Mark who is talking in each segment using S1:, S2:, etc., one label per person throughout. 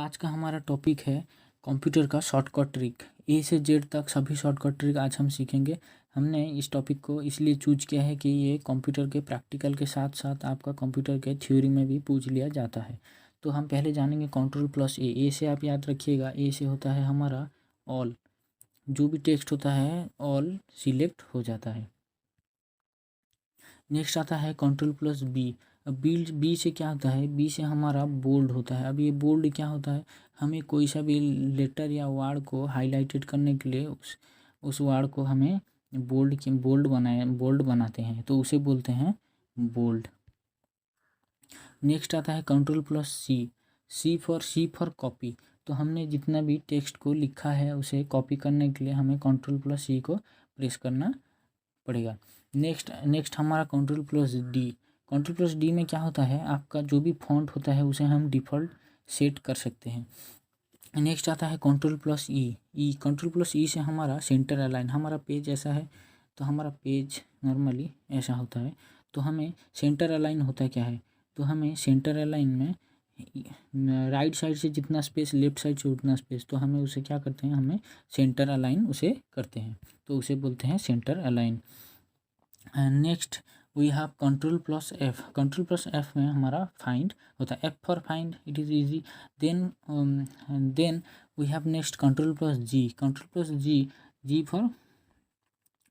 S1: आज का हमारा टॉपिक है कंप्यूटर का शॉर्टकट ट्रिक। ए से जेड तक सभी शॉर्टकट ट्रिक आज हम सीखेंगे। हमने इस टॉपिक को इसलिए चूज किया है कि ये कंप्यूटर के प्रैक्टिकल के साथ साथ आपका कंप्यूटर के थ्योरी में भी पूछ लिया जाता है। तो हम पहले जानेंगे कंट्रोल प्लस ए। ए से आप याद रखिएगा, ए से होता है हमारा ऑल, जो भी टेक्स्ट होता है ऑल सिलेक्ट हो जाता है। नेक्स्ट आता है कंट्रोल प्लस बी। अब बी से क्या होता है, बी से हमारा बोल्ड होता है। अब ये बोल्ड क्या होता है, हमें कोई सा भी लेटर या वर्ड को हाईलाइटेड करने के लिए उस वर्ड को हमें बोल्ड बनाते हैं, तो उसे बोलते हैं बोल्ड। नेक्स्ट आता है control plus C. C for copy. तो हमने जितना भी टेक्स्ट को लिखा है उसे कॉपी करने के लिए हमें कंट्रोल प्लस सी को प्रेस करना पड़ेगा। नेक्स्ट हमारा control plus D. Control plus D में क्या होता है, आपका जो भी फॉन्ट होता है उसे हम डिफ़ॉल्ट सेट कर सकते हैं। नेक्स्ट आता है कंट्रोल प्लस ई। कंट्रोल प्लस ई से हमारा सेंटर अलाइन। हमारा पेज ऐसा है तो हमारा पेज नॉर्मली ऐसा होता है, तो हमें सेंटर अलाइन होता है क्या है, तो हमें सेंटर अलाइन में राइट साइड से जितना स्पेस, लेफ्ट साइड से उतना स्पेस, तो हमें उसे क्या करते हैं, हमें सेंटर अलाइन उसे करते हैं, तो उसे बोलते हैं centre align. Next we have control plus F. Control plus F में हमारा फाइंड होता है, F for find, it is easy. Then we have next control plus G. Control plus G for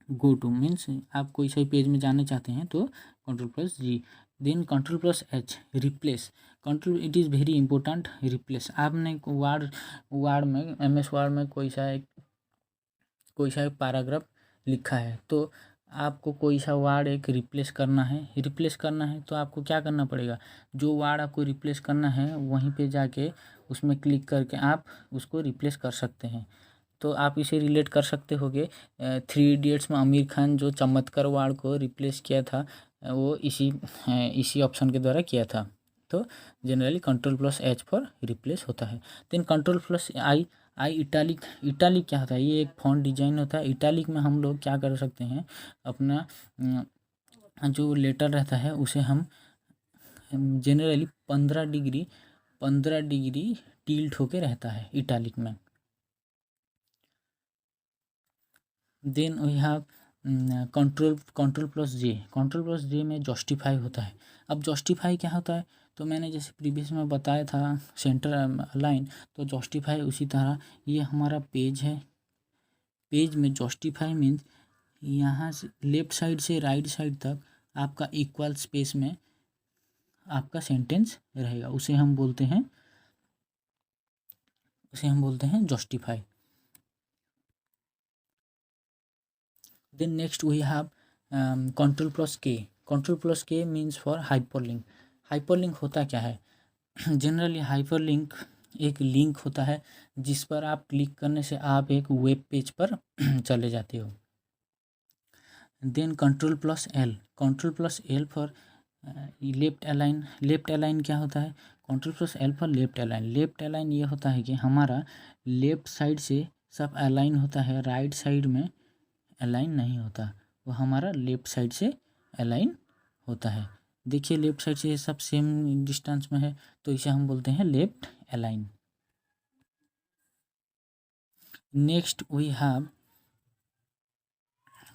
S1: go to, means आप कोई सही page में जाना चाहते हैं तो control plus G. Then control plus H, replace. Control, it is very important, replace. आपने word में, MS वर्ड में कोई सा एक पैराग्राफ लिखा है, तो आपको कोई सा वर्ड एक रिप्लेस करना है तो आपको क्या करना पड़ेगा, जो वर्ड आपको रिप्लेस करना है वहीं पे जाके उसमें क्लिक करके आप उसको रिप्लेस कर सकते हैं। तो आप इसे रिलेट कर सकते होगे 3 इडियट्स में आमिर खान जो चमत्कार वर्ड को रिप्लेस किया था, वो इसी ऑप्शन के द्वारा किया था। तो generally control plus H for replace होता है। देन कंट्रोल प्लस आई। इटालिक क्या होता है, ये एक फॉन्ट डिजाइन होता है। इटालिक में हम लोग क्या कर सकते हैं, अपना जो लेटर रहता है उसे हम जनरली 15 डिग्री टिल्ट होके रहता है इटालिक में। Then we have control plus J. Control plus J में जस्टिफाई होता है। अब जस्टिफाई क्या होता है, तो मैंने जैसे प्रीवियस में बताया था सेंटर अलाइन, तो जस्टिफाई उसी तरह, ये हमारा पेज है। पेज में जस्टिफाई मीन्स यहाँ से लेफ्ट साइड से राइट साइड तक आपका इक्वल स्पेस में आपका सेंटेंस रहेगा, उसे हम बोलते हैं justify. Then next we have control plus K. Control plus K means for hyperlink. Hyperlink होता क्या है, जनरली हाइपरलिंक एक लिंक होता है जिस पर आप क्लिक करने से आप एक वेब पेज पर चले जाते हो। Then control plus L for left align. Left align क्या होता है, control plus L for left align. Left align ये होता है कि हमारा लेफ्ट साइड से सब अलाइन होता है, राइट साइड में अलाइन नहीं होता, वो हमारा लेफ्ट साइड से अलाइन होता है। देखिए लेफ्ट साइड से सब सेम डिस्टेंस में है, तो इसे हम बोलते हैं left align. Next we have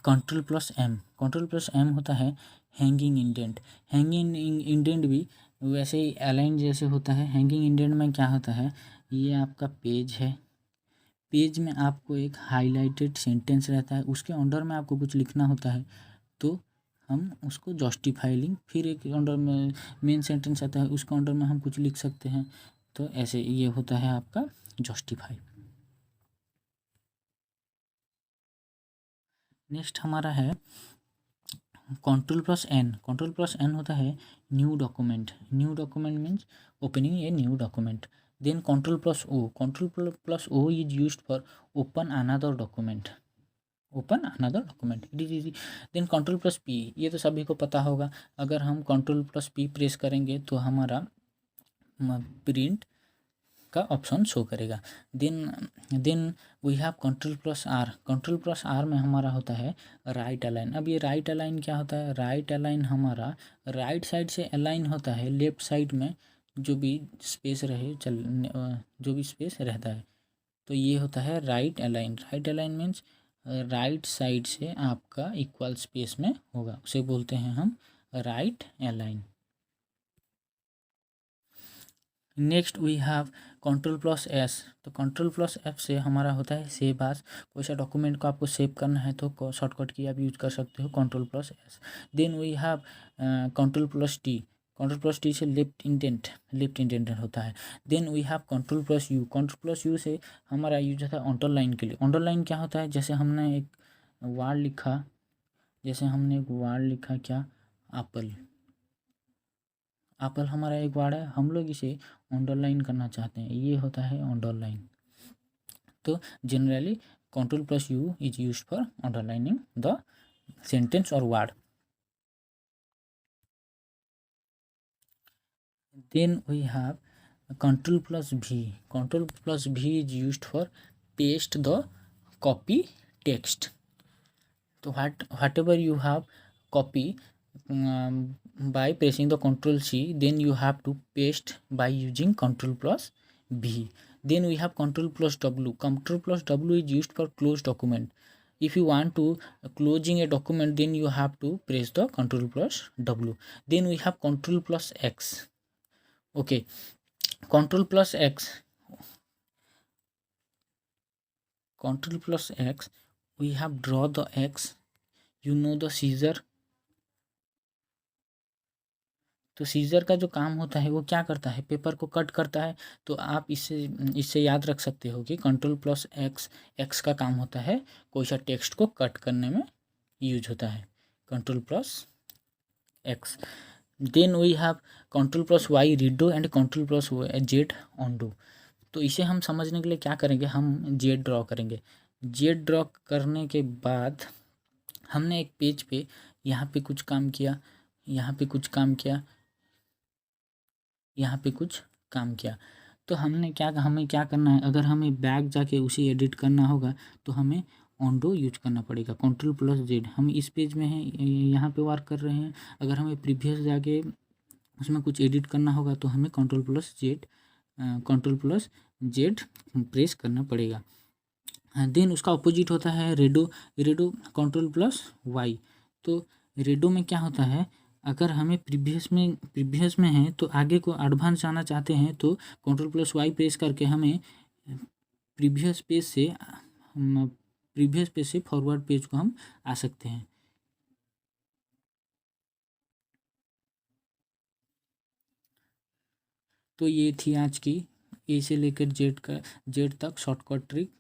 S1: control plus M. Control plus M होता है हैंगिंग इंडेंट। हैंगिंग इंडेंट भी वैसे ही अलाइन जैसे होता है। हैंगिंग इंडेंट में क्या होता है, ये आपका पेज है, पेज में आपको एक हाईलाइटेड सेंटेंस रहता है, उसके अंडर में आपको कुछ लिखना होता है, तो हम उसको जस्टिफाई लिंक, फिर एक अंडर में मेन सेंटेंस आता है, उसके अंडर में हम कुछ लिख सकते हैं, तो ऐसे ये होता है आपका जस्टिफाई। नेक्स्ट हमारा है control plus N. Control plus N होता है new document. New document means opening a new document. Then control plus O. Control plus O is used for open another document. It is easy. Then control plus P, ये तो सभी को पता होगा, अगर हम कंट्रोल प्लस पी प्रेस करेंगे तो हमारा प्रिंट का ऑप्शन शो करेगा। Then we have control plus R. Control plus R में हमारा होता है राइट अलाइन। अब ये राइट अलाइन क्या होता है, राइट अलाइन हमारा राइट साइड से अलाइन होता है लेफ्ट साइड में जो भी स्पेस रहे जो भी स्पेस रहता है। तो ये होता है right align. Right align means right side से आपका इक्वल स्पेस में होगा, उसे बोलते हैं हम right align. Next we have control plus S. तो कंट्रोल प्लस एफ से हमारा होता है सेव एज। कोई सा डॉक्यूमेंट को आपको सेव करना है तो शॉर्टकट की आप यूज कर सकते हो control plus S. Then we have control plus T. Control plus T से लेफ्ट इंडेंट होता है। Then we have control plus U. Control plus U से हमारा यूज होता है अंडरलाइन के लिए। अंडरलाइन क्या होता है, जैसे हमने एक वर्ड लिखा, क्या, एप्पल। एप्पल हमारा एक वर्ड है, हम लोग इसे अंडरलाइन करना चाहते हैं, ये होता है अंडरलाइन। तो generally control plus U is used for underlining the sentence और word. Then we have control plus V. Control plus V is used for paste the copy text. तो whatever you have copy by pressing the control C, then you have to paste by using control plus V. Then we have control plus W. Control plus W is used for close document. If you want to closing a document, then you have to press the control plus W. Then we have control plus X. Okay, control plus X. Control plus X, we have draw the X. You know the scissor. तो scissor का जो काम होता है वो क्या करता है, पेपर को कट करता है। तो आप इससे याद रख सकते हो कि कंट्रोल प्लस एक्स का काम होता है कोई सा टेक्स्ट को कट करने में यूज होता है, control plus X. Then we have control plus Y redo and control plus Z undo. तो इसे हम समझने के लिए क्या करेंगे, हम जेड ड्रॉ करेंगे। जेड ड्रॉ करने के बाद हमने एक पेज पे यहाँ पे कुछ काम किया, यहाँ पे कुछ काम किया, यहाँ पे कुछ काम किया। तो हमें क्या करना है, अगर हमें बैक जाके उसे एडिट करना होगा तो हमें ऑनडो यूज करना पड़ेगा। कंट्रोल प्लस जेड, हम इस पेज में हैं, यहाँ पे वर्क कर रहे हैं। अगर हमें प्रीवियस जाके उसमें कुछ एडिट करना होगा तो हमें कंट्रोल प्लस जेड प्रेस करना पड़ेगा। देन उसका अपोजिट होता है रेडो। Control plus Y. तो रेडो में क्या होता है, अगर हमें प्रीवियस में है तो आगे को एडवांस जाना चाहते हैं तो कंट्रोल प्लस वाई प्रेस करके हमें प्रीवियस पेज से फॉरवर्ड पेज को हम आ सकते हैं। तो ये थी आज की ए से लेकर जेड तक शॉर्टकट ट्रिक।